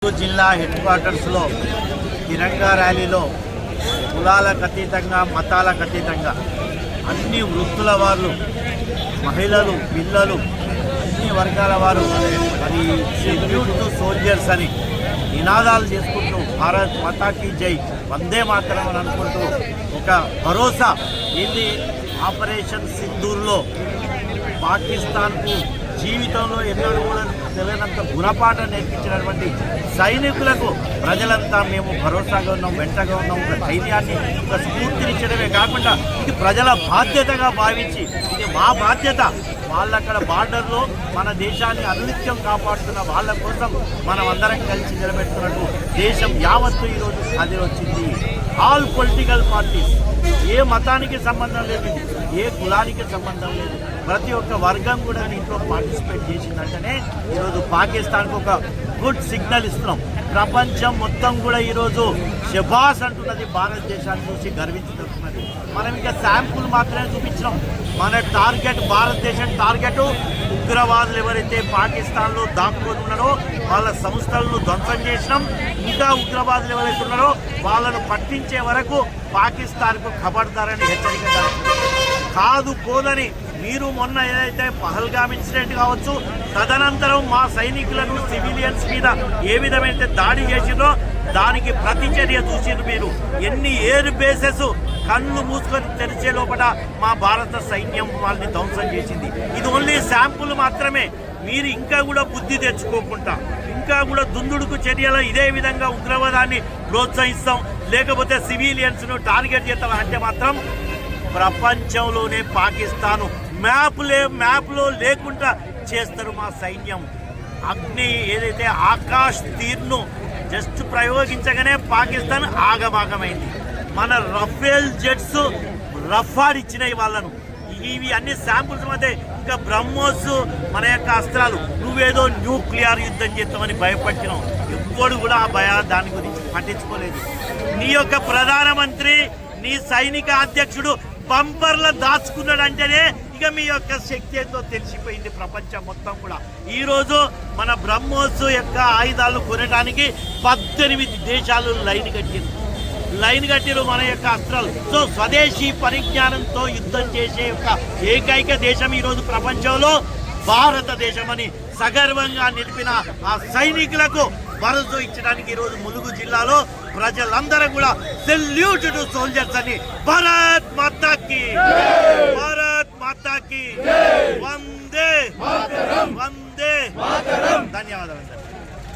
జిల్లా హెడ్ క్వార్టర్స్లో తిరంగా ర్యాలీలో కులాలకు అతీతంగా మతాలకు అతీతంగా అన్ని వృత్తుల వారు మహిళలు పిల్లలు అన్ని వర్గాల వారు అది సెల్యూట్ టు సోల్జర్స్ అని నినాదాలు చేసుకుంటూ భారత్ మాతాకి జై వందే మాతరం అని అనుకుంటూ ఒక భరోసా ఇది ఆపరేషన్ సింధూర్లో పాకిస్తాన్కు జీవితంలో ఎన్నడూ కూడా తెలియనంత గుణపాఠం నేర్పించినటువంటి సైనికులకు ప్రజలంతా మేము భరోసాగా ఉన్నాం, వెంటగా ఉన్నాం. ఒక ధైర్యాన్ని ఒక స్ఫూర్తినిచ్చడమే కాకుండా ఇది ప్రజల బాధ్యతగా భావించి ఇది మా బాధ్యత, వాళ్ళక్కడ బార్డర్లో మన దేశాన్ని అనునిత్యం కాపాడుతున్న వాళ్ళ కోసం మనం అందరం కలిసి నిలబెడుతున్నట్టు దేశం యావత్తు ఈరోజు సాధి వచ్చింది. ఆల్ పొలిటికల్ పార్టీస్, ఏ మతానికి సంబంధం లేదు, ఏ కులానికి సంబంధం లేదు, ప్రతి ఒక్క వర్గం కూడా దీంట్లో పార్టిసిపేట్ చేసిందంటేనే ఈరోజు పాకిస్తాన్కు ఒక గుడ్ సిగ్నల్ ఇస్తున్నాం. ప్రపంచం మొత్తం కూడా ఈరోజు శబాస్ అంటున్నది, భారతదేశాన్ని చూసి గర్వించుతున్నది. మనం ఇంకా శాంపుల్ మాత్రమే చూపించినాం. మన టార్గెట్, భారతదేశం టార్గెట్ ఉగ్రవాదులు ఎవరైతే పాకిస్తాన్లో దాక్కుని ఉన్నారో వాళ్ళ సంస్థలను ధ్వంసం చేసినాం. ఇంకా ఉగ్రవాదులు ఎవరైతే ఉన్నారో వాళ్ళను పట్టించే వరకు పాకిస్తాన్కు ఖబర్దారని హెచ్చరిక కాదు పోదని మీరు మొన్న ఏదైతే పహల్గామ్ ఇన్సిడెంట్ కావచ్చు, తదనంతరం మా సైనికులను సివిలియన్స్ మీద ఏ విధమైతే దాడి చేసిందో దానికి ప్రతిచర్య చూసిండ్రు మీరు. ఎన్ని ఎయిర్ బేసెస్ కళ్ళు మూసుకొని తెరిచే లోపల మా భారత సైన్యం వాళ్ళని ధ్వంసం చేసింది. ఇది ఓన్లీ శాంపుల్ మాత్రమే. మీరు ఇంకా కూడా బుద్ధి తెచ్చుకోకుండా ఇంకా కూడా దుందుడుకు చర్యలు ఇదే విధంగా ఉగ్రవాదాన్ని ప్రోత్సహిస్తాం, లేకపోతే సివిలియన్స్ను టార్గెట్ చేస్తాం అంటే మాత్రం ప్రపంచంలోనే పాకిస్తాను మ్యాప్లో లేకుండా చేస్తారు మా సైన్యం. అగ్ని ఏదైతే ఆకాష్ తీర్ను జస్ట్ ప్రయోగించగానే పాకిస్తాన్ ఆగమాగమైంది. మన రఫేల్ జెట్స్ రఫాడిచ్చినాయి వాళ్ళను. ఇవి అన్ని శాంపుల్స్ మధ్య ఇంకా బ్రహ్మోస్ మన యొక్క అస్త్రాలు, నువ్వేదో న్యూక్లియర్ యుద్ధం చేస్తామని భయపట్టినావు. ఎవ్వడు కూడా దాని గురించి పట్టించుకోలేదు. నీ యొక్క ప్రధానమంత్రి, నీ సైనిక అధ్యక్షుడు బంపర్లో దాచుకున్నాడంటేనే ఇక మీ యొక్క శక్తి ఏందో తెలిసిపోయింది ప్రపంచం మొత్తం కూడా. ఈరోజు మన బ్రహ్మోస్ యొక్క ఆయుధాలు కొనడానికి 18 దేశాలు లైన్ కట్టిరు మన యొక్క అస్త్రాలు. సో స్వదేశీ పరిజ్ఞానంతో యుద్ధం చేసే యొక్క ఏకైక దేశం ఈరోజు ప్రపంచంలో భారతదేశం అని సగర్వంగా నిలిపిన ఆ సైనికులకు భరోసా ఇచ్చడానికి ఈరోజు ములుగు జిల్లాలో ప్రజలందరూ కూడా సెల్యూట్ టు సోల్జర్స్ అని భారత్ మాతాకి వందే వందే ధన్యవాదాలు.